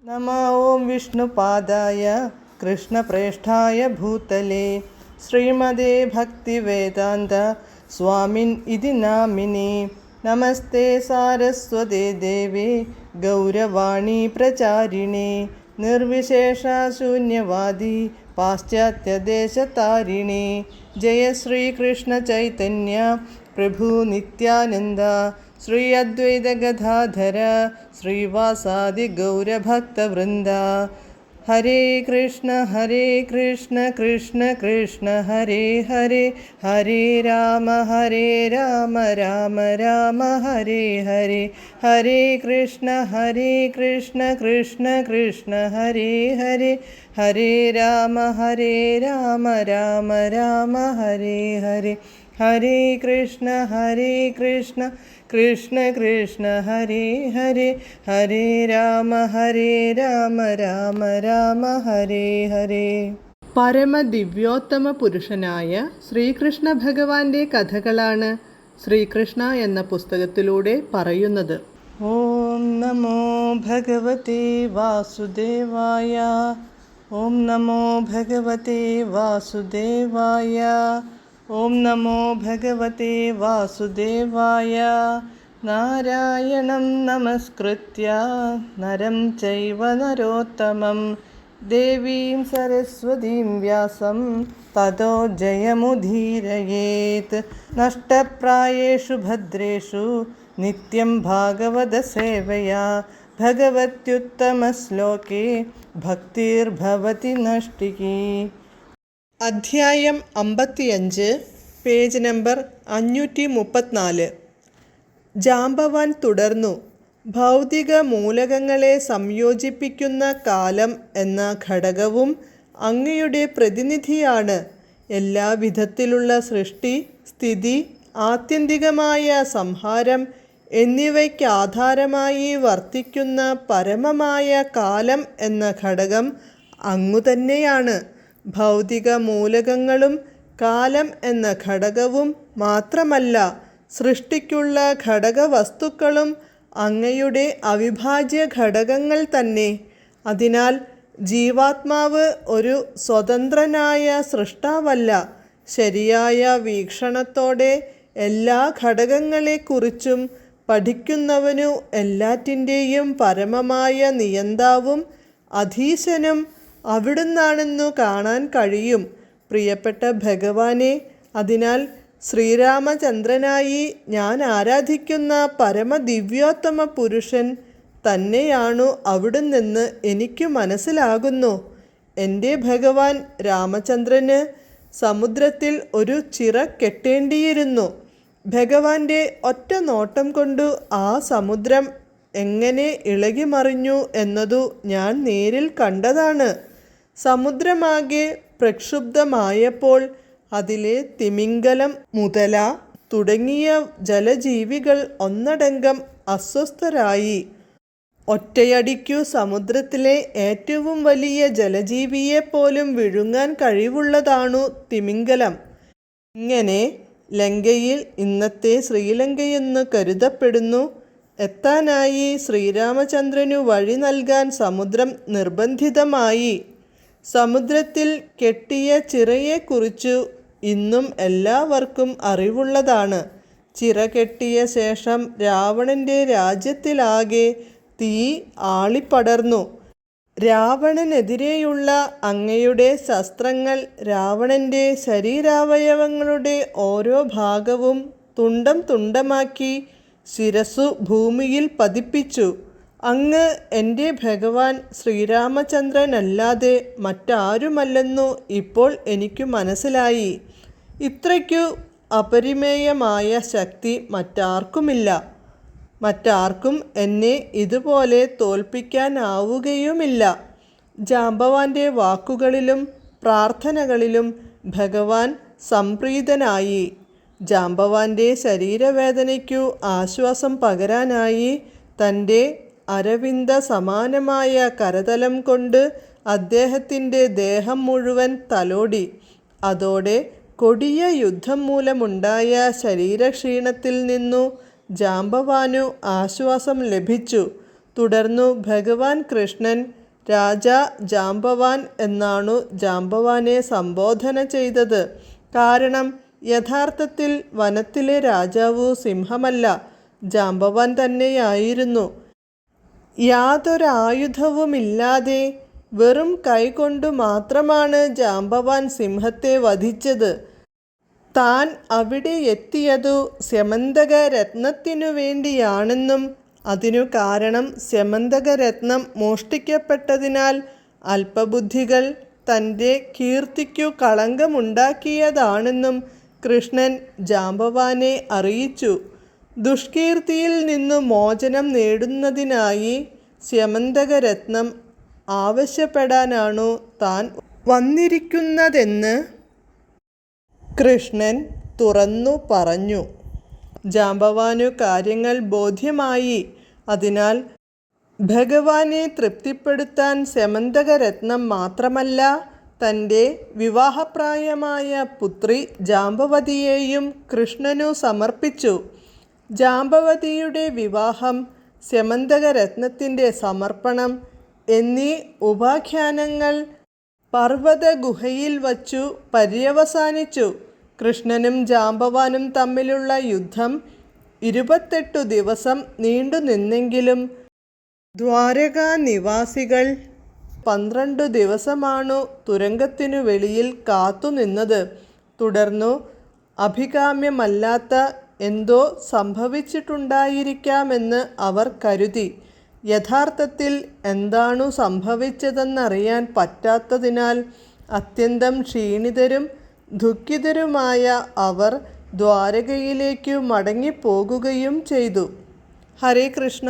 नमः ॐ विष्णुपादाय कृष्णप्रेष्ठाय भूतले श्रीमदे भक्तिवेदान्त स्वामिन् इति नामिने। नमस्ते सारस्वते देवे गौरवाणी प्रचारिणे निर्विशेषशून्यवादी पाश्चात्यदेशतारिणे। जय श्रीकृष्ण चैतन्य प्रभु नित्यानन्द श्री अद्वैत गदाधर श्रीवासादि गौरभक्तवृन्द। हरे कृष्ण कृष्ण कृष्ण हरे हरे, हरे राम राम राम हरे हरे। हरे कृष्ण कृष्ण कृष्ण हरे हरे, हरे राम राम राम हरे हरे। हरे कृष्ण कृष्ण कृष्ण हरे हरे, हरे राम राम हरे हरे. പരമദിവ്യോത്തമ പുരുഷനായ ശ്രീകൃഷ്ണ ഭഗവാന്റെ കഥകളാണ് ശ്രീകൃഷ്ണ എന്ന പുസ്തകത്തിലൂടെ പറയുന്നത്. ഓം നമോ ഭഗവതേ വാസുദേവായ, ഓം നമോ ഭഗവതേ വാസുദേവായ, ഓം നമോ ഭഗവതേ വാസുദേവായ. നാരായണം നമസ്കൃത്യ നരം ചൈവ നരോത്തമം ദേവീം സരസ്വതീം വ്യാസം തതോ ജയമുദീരയേത്. നഷ്ടപ്രായേഷു ഭദ്രേഷു നിത്യം ഭാഗവത സേവയാ ഭഗവത്യുത്തമശ്ലോകേ ഭക്തിർഭവതി നഷ്ടികി. അധ്യായം 55, പേജ് നമ്പർ 534. ജാംബവാൻ തുടർന്നു. ഭൗതിക മൂലകങ്ങളെ സംയോജിപ്പിക്കുന്ന കാലം എന്ന ഘടകവും അങ്ങയുടെ പ്രതിനിധിയാണ്. എല്ലാ വിധത്തിലുള്ള സൃഷ്ടി, സ്ഥിതി, ആത്യന്തികമായ സംഹാരം എന്നിവയ്ക്കാധാരമായി വർത്തിക്കുന്ന പരമമായ കാലം എന്ന ഘടകം അങ്ങുതന്നെയാണ്. ഭൗതിക മൂലകങ്ങളും കാലം എന്ന ഘടകവും മാത്രമല്ല, സൃഷ്ടിക്കുള്ള ഘടകവസ്തുക്കളും അങ്ങയുടെ അവിഭാജ്യ ഘടകങ്ങൾ തന്നെ. അതിനാൽ ജീവാത്മാവ് ഒരു സ്വതന്ത്രനായ സൃഷ്ടാവല്ല. ശരിയായ വീക്ഷണത്തോടെ എല്ലാ ഘടകങ്ങളെക്കുറിച്ചും പഠിക്കുന്നവനു എല്ലാറ്റിൻ്റെയും പരമമായ നിയന്താവും അധീശനും അവിടുന്നാണെന്നു കാണാൻ കഴിയും. പ്രിയപ്പെട്ട ഭഗവാനെ, അതിനാൽ ശ്രീരാമചന്ദ്രനായി ഞാൻ ആരാധിക്കുന്ന പരമദിവ്യോത്തമ പുരുഷൻ തന്നെയാണു അവിടുന്നെന്ന് എനിക്ക് മനസ്സിലാകുന്നു. എൻ്റെ ഭഗവാൻ രാമചന്ദ്രന് സമുദ്രത്തിൽ ഒരു ചിറ കെട്ടേണ്ടിയിരുന്നു. ഭഗവാന്റെ ഒറ്റ നോട്ടം കൊണ്ടു ആ സമുദ്രം എങ്ങനെ ഇളകിമറിഞ്ഞു എന്നതു ഞാൻ നേരിൽ കണ്ടതാണ്. സമുദ്രമാകെ പ്രക്ഷുബ്ധമായപ്പോൾ അതിലെ തിമിംഗലം, മുതല തുടങ്ങിയ ജലജീവികൾ ഒന്നടങ്കം അസ്വസ്ഥരായി. ഒറ്റയടിക്കു സമുദ്രത്തിലെ ഏറ്റവും വലിയ ജലജീവിയെപ്പോലും വിഴുങ്ങാൻ കഴിവുള്ളതാണു തിമിംഗലം. ഇങ്ങനെ ലങ്കയിൽ, ഇന്നത്തെ ശ്രീലങ്കയെന്നു കരുതപ്പെടുന്നു, എത്താനായി ശ്രീരാമചന്ദ്രനു വഴി നൽകാൻ സമുദ്രം നിർബന്ധിതമായി. സമുദ്രത്തിൽ കെട്ടിയ ചിറയെക്കുറിച്ചു ഇന്നും എല്ലാവർക്കും അറിവുള്ളതാണ്. ചിറ കെട്ടിയ ശേഷം രാവണൻ്റെ രാജ്യത്തിലാകെ തീ ആളിപ്പടർന്നു. രാവണനെതിരെയുള്ള അങ്ങയുടെ ശസ്ത്രങ്ങൾ രാവണൻ്റെ ശരീരാവയവങ്ങളുടെ ഓരോ ഭാഗവും തുണ്ടം തുണ്ടമാക്കി ശിരസ്സു ഭൂമിയിൽ പതിപ്പിച്ചു. അങ്ങ് എൻ്റെ ഭഗവാൻ ശ്രീരാമചന്ദ്രനല്ലാതെ മറ്റാരുമല്ലെന്നു ഇപ്പോൾ എനിക്കു മനസ്സിലായി. ഇത്രയ്ക്കു അപരിമേയമായ ശക്തി മറ്റാർക്കുമില്ല. മറ്റാർക്കും എന്നെ ഇതുപോലെ തോൽപ്പിക്കാനാവുകയുമില്ല. ജാംബവാന്റെ വാക്കുകളിലും പ്രാർത്ഥനകളിലും ഭഗവാൻ സംപ്രീതനായി. ജാംബവാന്റെ ശരീരവേദനയ്ക്കു ആശ്വാസം പകരാനായി തൻ്റെ അരവിന്ദ സമാനമായ കരതലം കൊണ്ട് അദ്ദേഹത്തിൻ്റെ ദേഹം മുഴുവൻ തലോടി. അതോടെ കൊടിയ യുദ്ധം മൂലമുണ്ടായ ശരീരക്ഷീണത്തിൽ നിന്നു ജാംബവാനു ആശ്വാസം ലഭിച്ചു. തുടർന്നു ഭഗവാൻ കൃഷ്ണൻ രാജാ ജാംബവാൻ എന്നാണു ജാംബവാനെ സംബോധന ചെയ്തത്. കാരണം യഥാർത്ഥത്തിൽ വനത്തിലെ രാജാവു സിംഹമല്ല, ജാംബവാൻ തന്നെയായിരുന്നു. യാതൊരായുധവുമില്ലാതെ വെറും കൈകൊണ്ടു മാത്രമാണ് ജാംബവാൻ സിംഹത്തെ വധിച്ചത്. താൻ അവിടെ എത്തിയതു സ്യമന്തകരത്നത്തിനു വേണ്ടിയാണെന്നും അതിനു കാരണം സ്യമന്തകരത്നം മോഷ്ടിക്കപ്പെട്ടതിനാൽ അല്പബുദ്ധികൾ തൻ്റെ കീർത്തിക്കു കളങ്കമുണ്ടാക്കിയതാണെന്നും കൃഷ്ണൻ ജാംബവാനെ അറിയിച്ചു. ദുഷ്കീർത്തിയിൽ നിന്നു മോചനം നേടുന്നതിനായി സ്യമന്തകരത്നം ആവശ്യപ്പെടാനാണു താൻ വന്നിരിക്കുന്നതെന്ന് കൃഷ്ണൻ തുറന്നു പറഞ്ഞു. ജാംബവാനു കാര്യങ്ങൾ ബോധ്യമായി. അതിനാൽ ഭഗവാനെ തൃപ്തിപ്പെടുത്താൻ സ്യമന്തകരത്നം മാത്രമല്ല, തൻ്റെ വിവാഹപ്രായമായ പുത്രി ജാംബവതിയെയും കൃഷ്ണനു സമർപ്പിച്ചു. ജാംബവതിയുടെ വിവാഹം, സ്യമന്തകരത്നത്തിൻ്റെ സമർപ്പണം എന്നീ ഉപാഖ്യാനങ്ങൾ പർവ്വതഗുഹയിൽ വച്ചു പര്യവസാനിച്ചു. കൃഷ്ണനും ജാംബവാനും തമ്മിലുള്ള യുദ്ധം 28 ദിവസം നീണ്ടുനിന്നെങ്കിലും ദ്വാരകാനിവാസികൾ 12 ദിവസമാണു തുരങ്കത്തിനു വെളിയിൽ കാത്തുനിന്നത്. തുടർന്നു അഭികാമ്യമല്ലാത്ത എന്തോ സംഭവിച്ചിട്ടുണ്ടായിരിക്കാമെന്ന് അവർ കരുതി. യഥാർത്ഥത്തിൽ എന്താണു സംഭവിച്ചതെന്നറിയാൻ പറ്റാത്തതിനാൽ അത്യന്തം ക്ഷീണിതരും ദുഃഖിതരുമായ അവർ ദ്വാരകയിലേക്കു മടങ്ങിപ്പോകുകയും ചെയ്തു. ഹരേ കൃഷ്ണ.